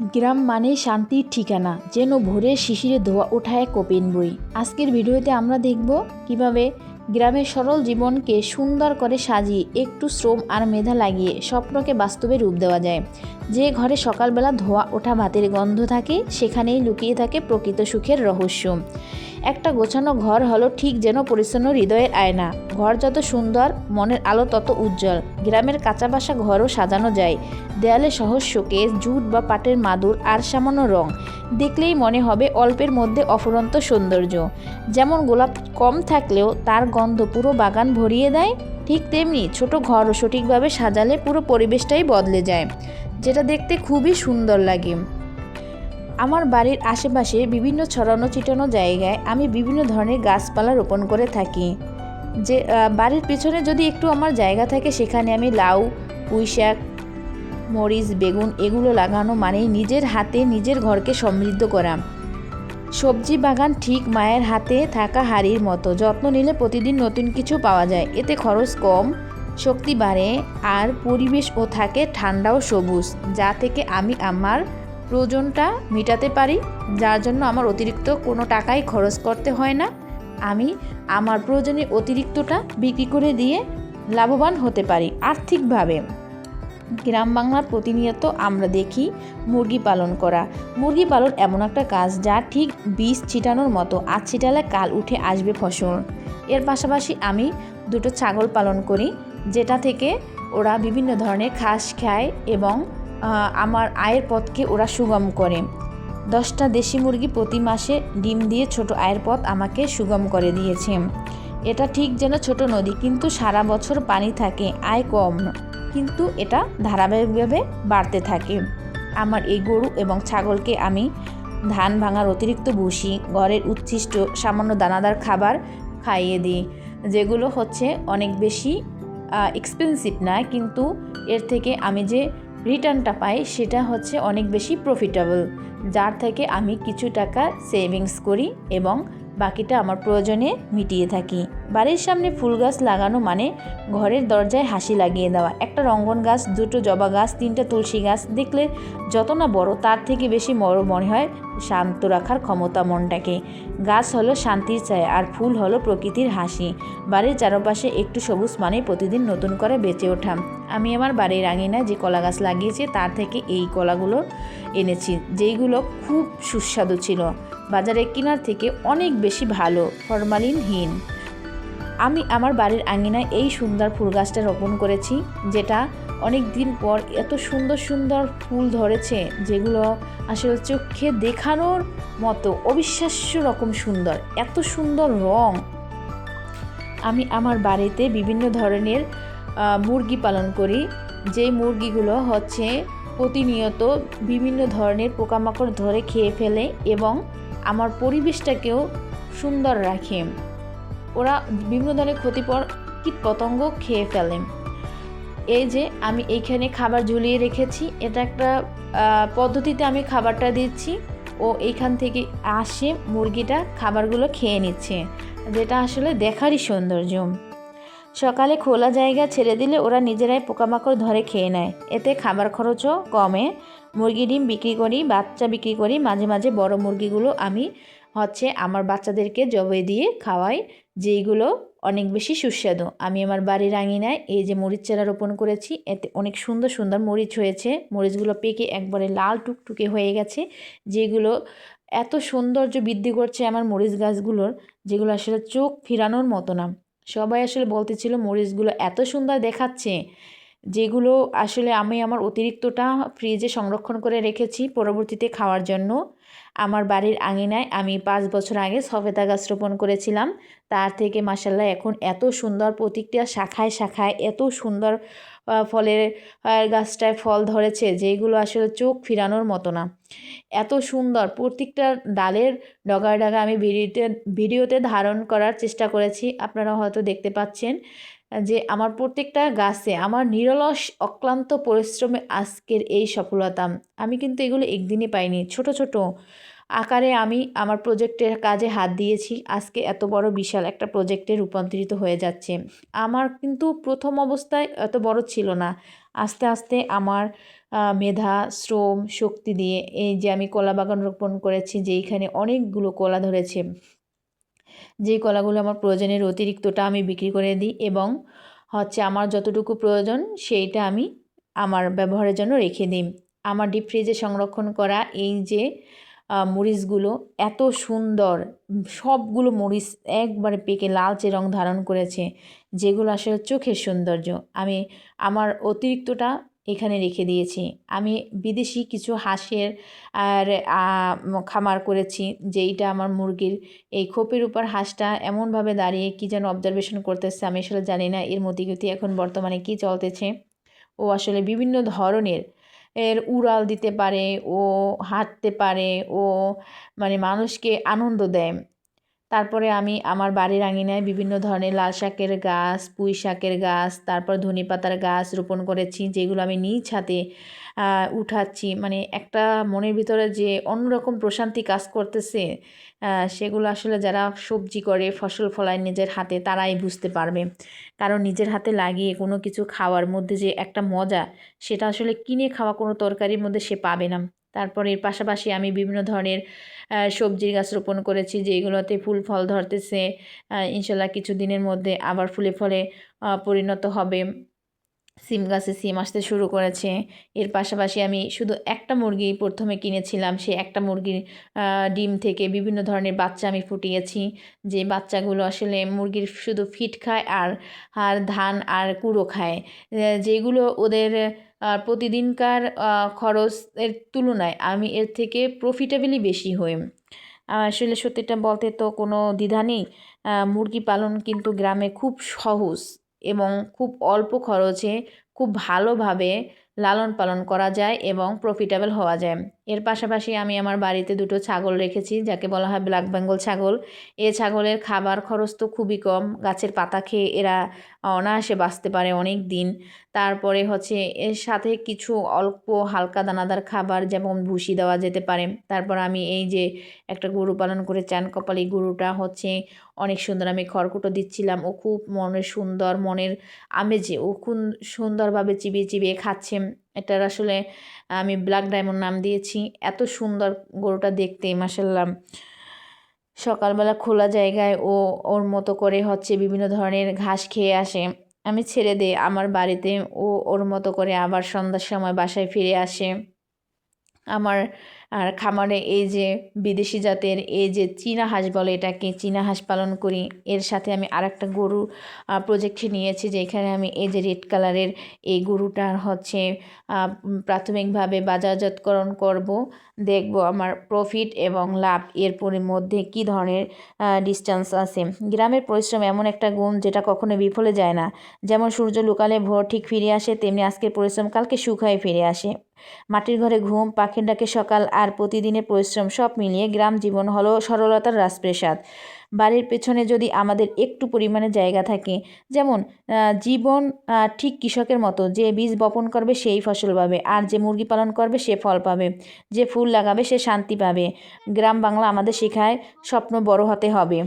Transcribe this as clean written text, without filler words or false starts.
গ্রাম মানে শান্তির ঠিকানা, যেন ভোরের শিশিরে ধোয়া ওঠায় কোপেন বই। আজকের ভিডিওতে আমরা দেখব কিভাবে গ্রামের সরল জীবনকে সুন্দর করে সাজিয়ে একটু শ্রম আর মেধা লাগিয়ে স্বপ্নকে বাস্তবে রূপ দেওয়া যায়। যে ঘরে সকালবেলা ধোয়া ওঠা ভাতের গন্ধ থাকে, সেখানেই লুকিয়ে থাকে প্রকৃত সুখের রহস্য। একটা গোছানো ঘর হলো ঠিক যেন পরিচ্ছন্ন হৃদয়ের আয়না। ঘর যত সুন্দর, মনের আলো তত উজ্জ্বল। গ্রামের কাঁচা বাসা ঘরও সাজানো যায়, দেয়ালে সহজ শোকেস, জুট বা পাটের মাদুর আর সামান্য রং। দেখলেই মনে হবে অল্পের মধ্যে অফুরন্ত সৌন্দর্য। যেমন গোলাপ কম থাকলেও তার গন্ধ পুরো বাগান ভরিয়ে দেয়, ঠিক তেমনি ছোট ঘরও সঠিকভাবে সাজালে পুরো পরিবেশটাই বদলে যায়, যেটা দেখতে খুবই সুন্দর লাগে। আমার বাড়ির আশেপাশে বিভিন্ন ছড়ানো ছিটানো জায়গায় আমি বিভিন্ন ধরনের গাছপালা রোপণ করে থাকি। যে বাড়ির পিছনে যদি একটু আমার জায়গা থাকে, সেখানে আমি লাউ, পুঁইশাক, মরিচ, বেগুন এগুলো লাগানো মানেই নিজের হাতে নিজের ঘরকে সমৃদ্ধ করা। সবজি বাগান ঠিক মায়ের হাতে থাকা হাড়ির মতো, যত্ন নিলে প্রতিদিন নতুন কিছু পাওয়া যায়। এতে খরচ কম, শক্তি বাড়ে আর পরিবেশও থাকে ঠান্ডা ও সবুজ, যা থেকে আমি আমার প্রয়োজনটা মেটাতে পারি, যার জন্য আমার অতিরিক্ত কোনো টাকাই খরচ করতে হয় না। আমি আমার প্রয়োজনীয় অতিরিক্তটা বিক্রি করে দিয়ে লাভবান হতে পারি আর্থিকভাবে। গ্রাম বাংলার প্রতিনিয়ত আমরা দেখি মুরগি পালন করা। মুরগি পালন এমন একটা কাজ যা ঠিক বীজ ছিটানোর মতো, আজ ছিটালে কাল উঠে আসবে ফসল। এর পাশাপাশি আমি দুটো ছাগল পালন করি, যেটা থেকে ওরা বিভিন্ন ধরনের ঘাস খায় এবং আমার আয়ের পথকে ওরা সুগম করে। 10টা দেশি মুরগি প্রতি মাসে ডিম দিয়ে ছোট আয়ের পথ আমাকে সুগম করে দিয়েছে। এটা ঠিক যেন ছোট নদী, কিন্তু সারা বছর পানি থাকে, আয় কম, কিন্তু এটা ধারাবাহিকভাবে বাড়তে থাকে। আমার এই গরু এবং ছাগলকে আমি ধান ভাঙার অতিরিক্ত ভুসি, ঘরের উচ্ছিষ্ট সামান্য দানাদার খাবার খাইয়ে দিই, যেগুলো হচ্ছে অনেক বেশি এক্সপেন্সিভ না, কিন্তু এর থেকে আমি যে রিটার্নটা পাই সেটা হচ্ছে অনেক বেশি প্রফিটেবল, যার থেকে আমি কিছু টাকা সেভিংস করি এবং বাকিটা আমার প্রয়োজনে মিটিয়ে থাকি। বাড়ির সামনে ফুল গাছ লাগানো মানে ঘরের দরজায় হাসি লাগিয়ে দেওয়া। একটা রঙ্গন গাছ, দুটো জবা গাছ, 3টা তুলসী গাছ দেখলে যত না বড়, তার থেকে বেশি বড় মনে হয় শান্ত রাখার ক্ষমতা মনটাকে। গাছ হলো শান্তির ছায়া আর ফুল হলো প্রকৃতির হাসি। বাড়ির চারপাশে একটু সবুজ মানে প্রতিদিন নতুন করে বেঁচে ওঠা। আমি আমার বাড়ির আঙিনায় যে কলা গাছ লাগিয়েছি, তার থেকে এই কলাগুলো এনেছি, যেইগুলো খুব সুস্বাদু ছিল, বাজারে কেনার থেকে অনেক বেশি ভালো, ফরমালিনহীন। আমি আমার বাড়ির আঙিনায় এই সুন্দর ফুল গাছটা রোপণ করেছি, যেটা অনেক দিন পর এত সুন্দর সুন্দর ফুল ধরেছে, যেগুলো আসলে চোখে দেখানোর মতো অবিশ্বাস্য রকম সুন্দর, এত সুন্দর রং। আমি আমার বাড়িতে বিভিন্ন ধরনের মুরগি পালন করি, যেই মুরগিগুলো হচ্ছে প্রতিনিয়ত বিভিন্ন ধরনের পোকামাকড় ধরে খেয়ে ফেলে এবং আমার পরিবেশটাকেও সুন্দর রাখে। ওরা বিভিন্ন ধরনের ক্ষতিকর কীটপতঙ্গ খেয়ে ফেলে। এই যে আমি এইখানে খাবার ঝুলিয়ে রেখেছি, এটা একটা পদ্ধতিতে আমি খাবারটা দিচ্ছি, ও এইখান থেকে আসে মুরগিটা খাবারগুলো খেয়ে নিচ্ছে, যেটা আসলে দেখারই সৌন্দর্য। সকালে খোলা জায়গা ছেড়ে দিলে ওরা নিজেরাই পোকামাকড় ধরে খেয়ে নেয়, এতে খাবার খরচও কমে। মুরগি ডিম বিক্রি করি, বাচ্চা বিক্রি করি, মাঝে মাঝে বড় মুরগিগুলো আমি হচ্ছে আমার বাচ্চাদেরকে জবে দিয়ে খাওয়াই, যেইগুলো অনেক বেশি সুস্বাদু। আমি আমার বাড়ির আঙিনায় এই যে মরিচ চারা রোপণ করেছি, এতে অনেক সুন্দর সুন্দর মরিচ হয়েছে। মরিচগুলো পেকে একবারে লাল টুকটুকে হয়ে গেছে, যেগুলো এত সৌন্দর্য বৃদ্ধি করছে আমার মরিচ গাছগুলোর, যেগুলো আসলে চোখ ফিরানোর মতো না। সবাই আসলে বলতেছিল মরিচগুলো এত সুন্দর দেখাচ্ছে, যেগুলো আসলে আমি আমার অতিরিক্তটা ফ্রিজে সংরক্ষণ করে রেখেছি পরবর্তীতে খাওয়ার জন্য। আমার বাড়ির আঙিনায় আমি 5 বছর আগে সবেদা গাছ রোপণ করেছিলাম, তার থেকে মাশাআল্লাহ এখন এত সুন্দর প্রত্যেকটা শাখায় শাখায় এত সুন্দর ফলের গাছটায় ফল ধরেছে, যেগুলো আসলে চোখ ফিরানোর মতো না, এত সুন্দর। প্রত্যেকটা ডালের ডগায় ডগায় আমি ভিডিওতে ধারণ করার চেষ্টা করেছি, আপনারা হয়তো দেখতে পাচ্ছেন যে আমার প্রত্যেকটা গাছে আমার নিরলস অক্লান্ত পরিশ্রমে আজকের এই সফলতা। আমি কিন্তু এগুলো একদিনে পাইনি, ছোট ছোট আকারে আমি আমার প্রজেক্টের কাজে হাত দিয়েছি, আজকে এত বড় বিশাল একটা প্রজেক্টে রূপান্তরিত হয়ে যাচ্ছে। আমার কিন্তু প্রথম অবস্থায় এত বড় ছিল না, আস্তে আস্তে আমার মেধা, শ্রম, শক্তি দিয়ে এই যে আমি কলা বাগান রোপণ করেছি, যেইখানে অনেকগুলো কলা ধরেছে। যেই কলাগুলো আমার প্রয়োজনের অতিরিক্তটা আমি বিক্রি করে দিই এবং আমার যতটুকু প্রয়োজন সেইটা আমি আমার ব্যবহারের জন্য রেখে দিই। আমার ডিপ ফ্রিজে সংরক্ষণ করা এই যে মরিচগুলো এত সুন্দর, সবগুলো মরিচ একবারে পেকে লালচে রং ধারণ করেছে, যেগুলো আসলে চোখের সৌন্দর্য। আমি আমার অতিরিক্তটা এখানে রেখে দিয়েছি। আমি বিদেশি কিছু হাঁসের আর খামার করেছি, যেইটা আমার মুরগির এই খোপের উপর হাঁসটা এমনভাবে দাঁড়িয়ে কী যেন অবজারভেশন করতেছে, আমি আসলে জানি না এর মতিগতি এখন বর্তমানে কী চলতেছে। ও আসলে বিভিন্ন ধরনের উড়াল দিতে পারে, ও হাঁটতে পারে, ও মানে মানুষকে আনন্দ দেয়। তারপরে আমি আমার বাড়ির আঙিনায় বিভিন্ন ধরনের লাল শাকের গাছ, পুঁই শাকের গাছ, তারপর ধনেপাতার গাছ রোপণ করেছি, যেগুলো আমি নিজ হাতে উঠাচ্ছি। মানে একটা মনের ভিতরে যে অন্যরকম প্রশান্তি কাজ করতেছে, সেগুলো আসলে যারা সবজি করে, ফসল ফলায় নিজের হাতে, তারাই বুঝতে পারবে। কারণ নিজের হাতে লাগিয়ে কোনো কিছু খাওয়ার মধ্যে যে একটা মজা, সেটা আসলে কিনে খাওয়া কোনো তরকারির মধ্যে সে পাবে না। তারপর এর পাশাপাশি আমি বিভিন্ন ধরনের সবজির গাছ রোপণ করেছি, যেগুলোতে ফুল ফল ধরতেছে। ইনশাল্লাহ কিছু দিনের মধ্যে আবার ফুলে ফলে পরিণত হবে। সিম গাছে সিম আসতে শুরু করেছে। এর পাশাপাশি আমি শুধু একটা মুরগি প্রথমে কিনেছিলাম, সেই একটা মুরগির ডিম থেকে বিভিন্ন ধরনের বাচ্চা আমি ফুটিয়েছি, যে বাচ্চাগুলো আসলে মুরগির শুধু ফিড খায় আর ধান আর কুড়ো খায়, যেগুলো ওদের প্রতিদিনকার খরচের তুলনায় আমি এর থেকে প্রফিটেবলই বেশি হই। আসলে সত্যিটা বলতে তো কোনো দ্বিধা নেই, মুরগি পালন কিন্তু গ্রামে খুব সহজ এবং খুব অল্প খরচে খুব ভালোভাবে লালন পালন করা যায় এবং প্রফিটেবল হওয়া যায়। এর পাশাপাশি আমি আমার বাড়িতে দুটো ছাগল রেখেছি, যাকে বলা হয় ব্ল্যাক বেঙ্গল ছাগল। এ ছাগলের খাবার খরচ তো খুবই কম, গাছের পাতা খেয়ে এরা অনায়াসে বাঁচতে পারে অনেক দিন। তারপরে এর সাথে কিছু অল্প হালকা দানাদার খাবার যেমন ভুসি দেওয়া যেতে পারে। তারপর আমি এই যে একটা গরু পালন করে চান কপালি গরুটা অনেক সুন্দর, আমি খড়কুটো দিচ্ছিলাম, ও খুব সুন্দর মনের আমেজে ও খুব সুন্দরভাবে চিবিয়ে চিবিয়ে খাচ্ছে। এটার আসলে আমি ব্ল্যাক ডায়মন্ড নাম দিয়েছি। এত সুন্দর গরুটা দেখতে, মাশাআল্লাহ। সকালবেলা খোলা জায়গায় ও ওর মতো করে বিভিন্ন ধরনের ঘাস খেয়ে আসে, আমি ছেড়ে দিই আমার বাড়িতে, ও ওর মতো করে আবার সন্ধ্যার সময় বাসায় ফিরে আসে। আমার আর খামারে এই যে বিদেশি জাতের এই যে চীনা হাঁস বলে, এটাকে চীনা হাঁস পালন করি। এর সাথে আমি আরেকটা গরু প্রজেক্টে নিয়েছি, যেখানে আমি এই যে রেড কালারের এই গরুটার প্রাথমিকভাবে বাজারজাতকরণ করব, দেখব আমার প্রফিট এবং লাভ এর মধ্যে কী ধরনের ডিস্টেন্স আছে। গ্রামের পরিশ্রম এমন একটা গুণ যেটা কখনো বিফলে যায় না। যেমন সূর্য লুকালে ভোর ঠিক ফিরে আসে, তেমনি আজকের পরিশ্রম কালকে সুখ হয়ে ফিরে আসে। মাটির ঘরে ঘুম, পাখির ডাকে সকাল আর প্রতিদিনের পরিশ্রম সব মিলিয়ে গ্রাম জীবন হলো সরলতার রাজপ্রাসাদ। বাড়ির পেছনে যদি আমাদের একটু পরিমাণে জায়গা থাকে, যেমন জীবন ঠিক কৃষকের মতো, যে বীজ বপন করবে সেই ফসল পাবে, আর যে মুরগি পালন করবে সে ফল পাবে, যে ফুল লাগাবে সে শান্তি পাবে। গ্রাম বাংলা আমাদের শেখায় স্বপ্ন বড় হতে হবে।